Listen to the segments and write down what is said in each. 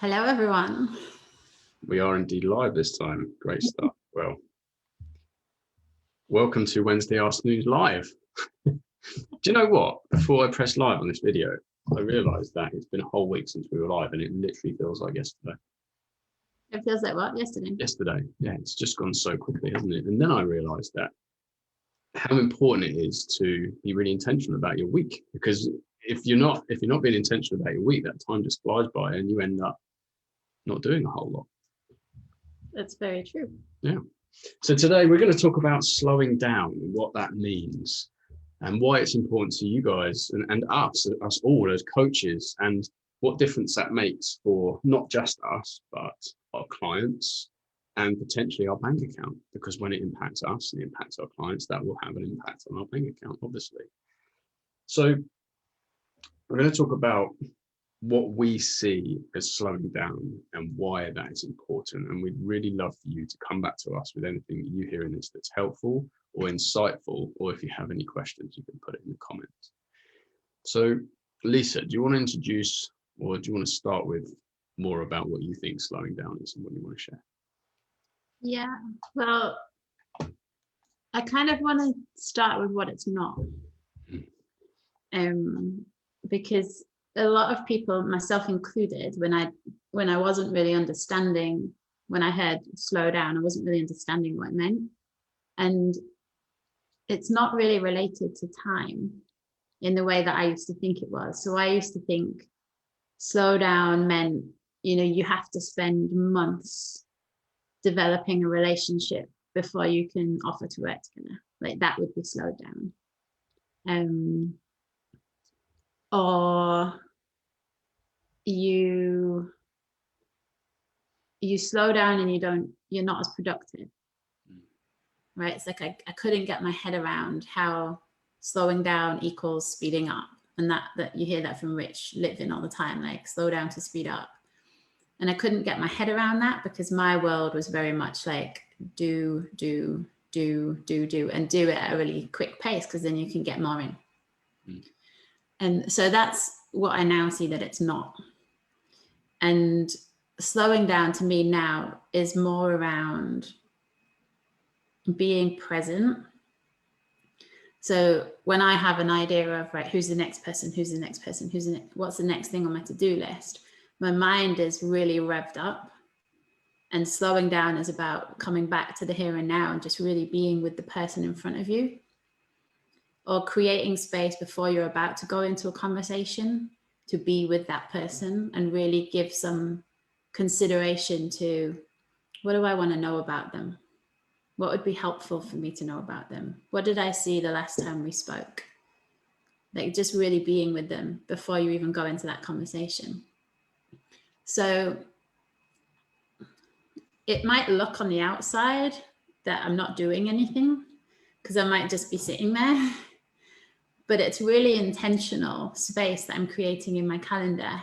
Hello, everyone. We are indeed live this time. Great stuff. Well, welcome to Wednesday Afternoons Live. Do you know what? Before I press live on this video, I realised that it's been a whole week since we were live and it literally feels like yesterday. It feels like what? Yesterday? Yesterday. Yeah, it's just gone so quickly, hasn't it? And then I realised that how important it is to be really intentional about your week. Because if you're not being intentional about your week, that time just flies by and you end up not doing a whole lot. That's very true. Yeah. So today we're going to talk about slowing down and what that means and why it's important to you guys and us all as coaches, and what difference that makes for not just us, but our clients and potentially our bank account. Because when it impacts us and it impacts our clients, that will have an impact on our bank account, obviously. So we're going to talk about what we see as slowing down and why that is important. And we'd really love for you to come back to us with anything that you hear in this that's helpful or insightful, or if you have any questions, you can put it in the comments. So Lisa, do you want to introduce, or do you want to start with more about what you think slowing down is and what you want to share? Yeah, well, I kind of want to start with what it's not. Because a lot of people, myself included, when I wasn't really understanding, when I heard slow down, I wasn't really understanding what it meant. And it's not really related to time in the way that I used to think it was. So I used to think slow down meant, you have to spend months developing a relationship before you can offer to work together. Like that would be slowed down. Or you slow down and you're not as productive, right? It's like I couldn't get my head around how slowing down equals speeding up, and that you hear that from Rich Litvin all the time, like slow down to speed up. And I couldn't get my head around that because my world was very much like do and do it at a really quick pace, because then you can get more in. And so that's what I now see that it's not. And slowing down to me now is more around being present. So when I have an idea of, right, who's the next person, what's the next thing on my to-do list, my mind is really revved up. And slowing down is about coming back to the here and now and just really being with the person in front of you, or creating space before you're about to go into a conversation to be with that person and really give some consideration to, what do I want to know about them? What would be helpful for me to know about them? What did I see the last time we spoke? Like just really being with them before you even go into that conversation. So it might look on the outside that I'm not doing anything because I might just be sitting there, but it's really intentional space that I'm creating in my calendar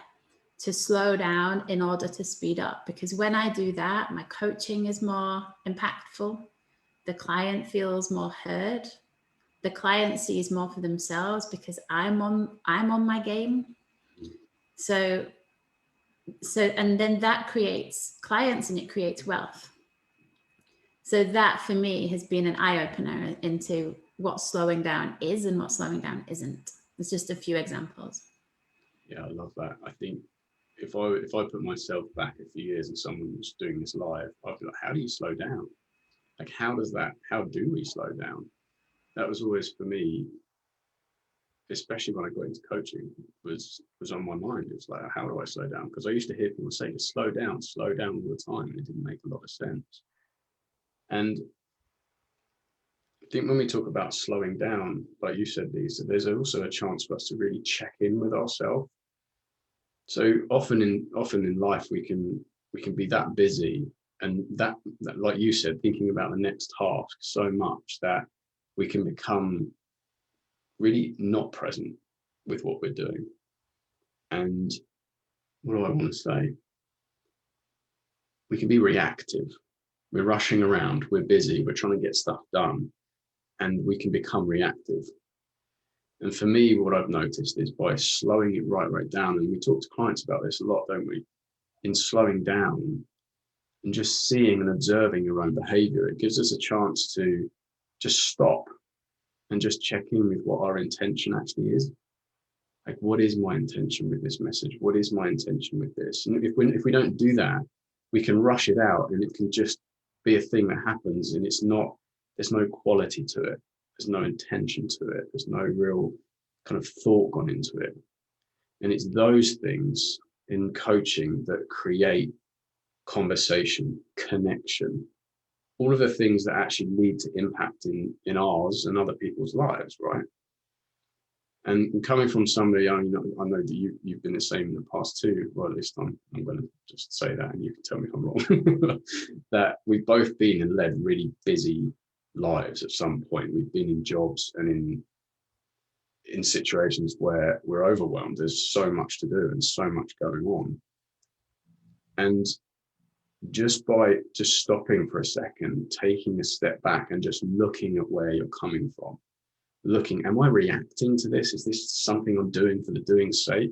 to slow down in order to speed up. Because when I do that, my coaching is more impactful. The client feels more heard. The client sees more for themselves because I'm on my game. So and then that creates clients and it creates wealth. So that for me has been an eye-opener into what slowing down is and what slowing down isn't. It's just a few examples. Yeah, I love that. I think if I put myself back a few years and someone was doing this live, I'd be like, how do you slow down? Like, how do we slow down? That was always for me, especially when I got into coaching, was on my mind. It's like, how do I slow down? Because I used to hear people say, just slow down all the time. And it didn't make a lot of sense. And I think when we talk about slowing down, like you said, Lisa, there's also a chance for us to really check in with ourselves. So often in life, we can be that busy and that, like you said, thinking about the next task so much that we can become really not present with what we're doing. And what do I want to say? We can be reactive. We're rushing around, we're busy, we're trying to get stuff done, and we can become reactive. And for me, what I've noticed is by slowing it right down, and we talk to clients about this a lot, don't we? in slowing down and just seeing and observing your own behavior, it gives us a chance to just stop and just check in with what our intention actually is. Like, what is my intention with this message? What is my intention with this? And if we don't do that, we can rush it out and it can just be a thing that happens, and there's no quality to it. There's no intention to it. There's no real kind of thought gone into it. And it's those things in coaching that create conversation, connection, all of the things that actually lead to impact in ours and other people's lives, right? And coming from somebody, I know that you've been the same in the past too, or at least I'm going to just say that, and you can tell me if I'm wrong, that we've both been and led really busy lives at some point. We've been in jobs and in situations where we're overwhelmed. There's so much to do and so much going on. And just by just stopping for a second, taking a step back and just looking at where you're coming from, looking, am I reacting to this? Is this something I'm doing for the doing's sake?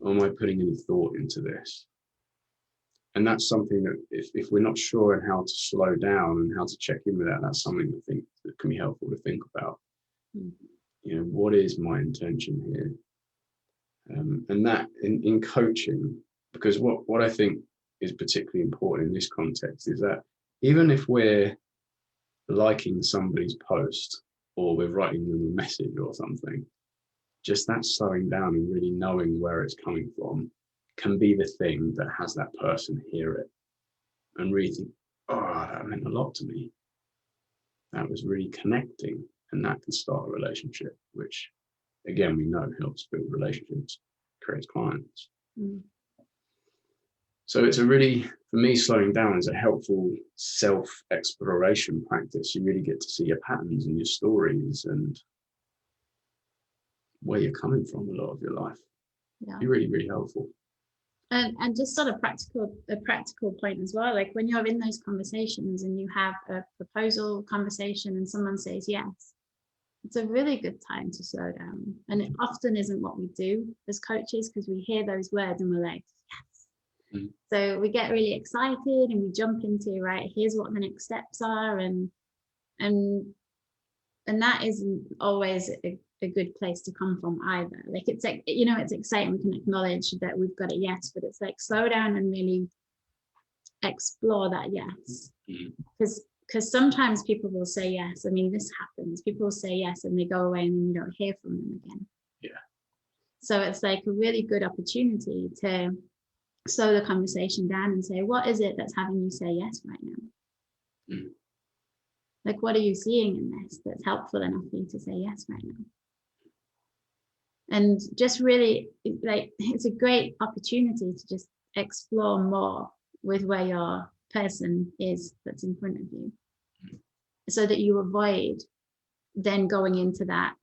Or am I putting any thought into this? And that's something that if we're not sure on how to slow down and how to check in with that, that's something I think that can be helpful to think about. You know, what is my intention here? And that in coaching, because what I think is particularly important in this context is that even if we're liking somebody's post or we're writing them a message or something, just that slowing down and really knowing where it's coming from can be the thing that has that person hear it and really think, oh, that meant a lot to me. That was really connecting, and that can start a relationship, which again, we know helps build relationships, creates clients. So it's a really, for me, slowing down is a helpful self-exploration practice. You really get to see your patterns and your stories and where you're coming from a lot of your life. Yeah. Be really, really helpful. And just sort of a practical point as well, like when you're in those conversations and you have a proposal conversation and someone says yes, it's a really good time to slow down. And it often isn't what we do as coaches, because we hear those words and we're like, yes. So we get really excited and we jump into, right, here's what the next steps are. And that isn't always a good place to come from either. Like it's like, you know, it's exciting, we can acknowledge that we've got a yes, but it's like slow down and really explore that yes. Because sometimes people will say yes. I mean, this happens. People will say yes and they go away and then you don't hear from them again. Yeah. So it's like a really good opportunity to slow the conversation down and say, what is it that's having you say yes right now? Like, what are you seeing in this that's helpful enough for you to say yes right now? And just really, like, it's a great opportunity to just explore more with where your person is that's in front of you, so that you avoid then going into that,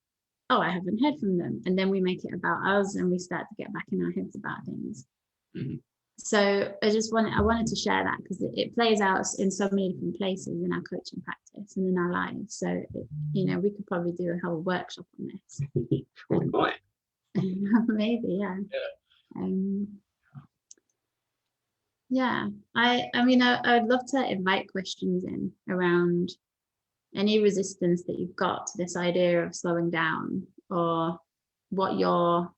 oh, I haven't heard from them. And then we make it about us and we start to get back in our heads about things. So I wanted to share that because it plays out in so many different places in our coaching practice and in our lives. So, you know, we could probably do a whole workshop on this. We might. Maybe, yeah. Yeah, I mean, I'd love to invite questions in around any resistance that you've got to this idea of slowing down, or what your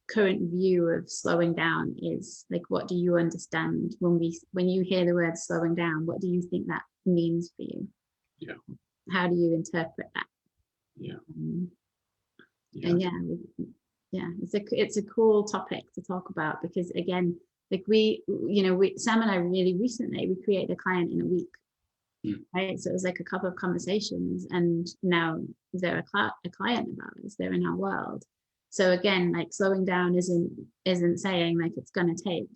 current view of slowing down is. Like, what do you understand when you hear the word slowing down? What do you think that means for you? Yeah. How do you interpret that? Yeah. And yeah, it's a cool topic to talk about, because again, like Sam and I really recently, we created a client in a week. Right, so it was like a couple of conversations, and now they're a client of ours. They're in our world. So again, like, slowing down isn't saying like it's going to take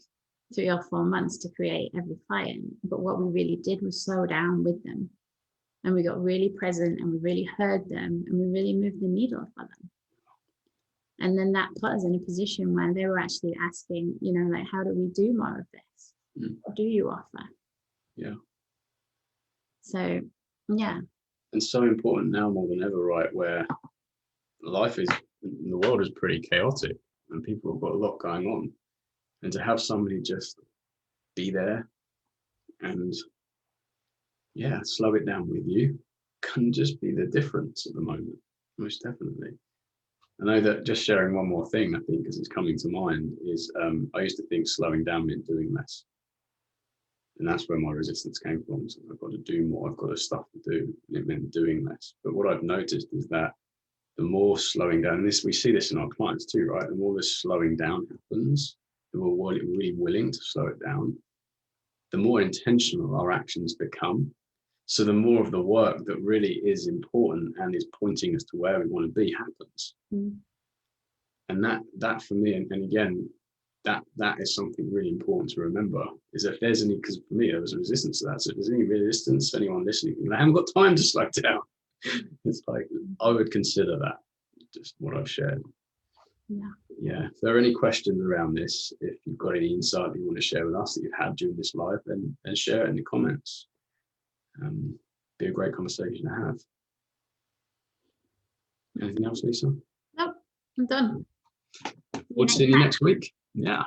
3 or 4 months to create every client, but what we really did was slow down with them, and we got really present, and we really heard them, and we really moved the needle for them. And then that put us in a position where they were actually asking, you know, like, how do we do more of this? What do you offer? Yeah. So, yeah. And so important now more than ever, right? Where the world is pretty chaotic and people have got a lot going on. And to have somebody just be there, and yeah, slow it down with you can just be the difference at the moment, most definitely. I know that, just sharing one more thing, I think, because it's coming to mind, is I used to think slowing down meant doing less. And that's where my resistance came from. So I've got to do more, I've got stuff to do, and it meant doing less. But what I've noticed is that the more slowing down, and this, we see this in our clients too, right? The more this slowing down happens, the more really willing to slow it down, the more intentional our actions become. So the more of the work that really is important and is pointing us to where we want to be happens. And that for me, and again, that is something really important to remember, is if there's any, because for me there was a resistance to that. So if there's any resistance, anyone listening, I haven't got time to slow down. It's like, I would consider that, just what I've shared. Yeah. If there are any questions around this, if you've got any insight that you want to share with us that you've had during this live, then share it in the comments. Be a great conversation to have. Anything else, Lisa? Nope, I'm done. We'll see you next week. Yeah.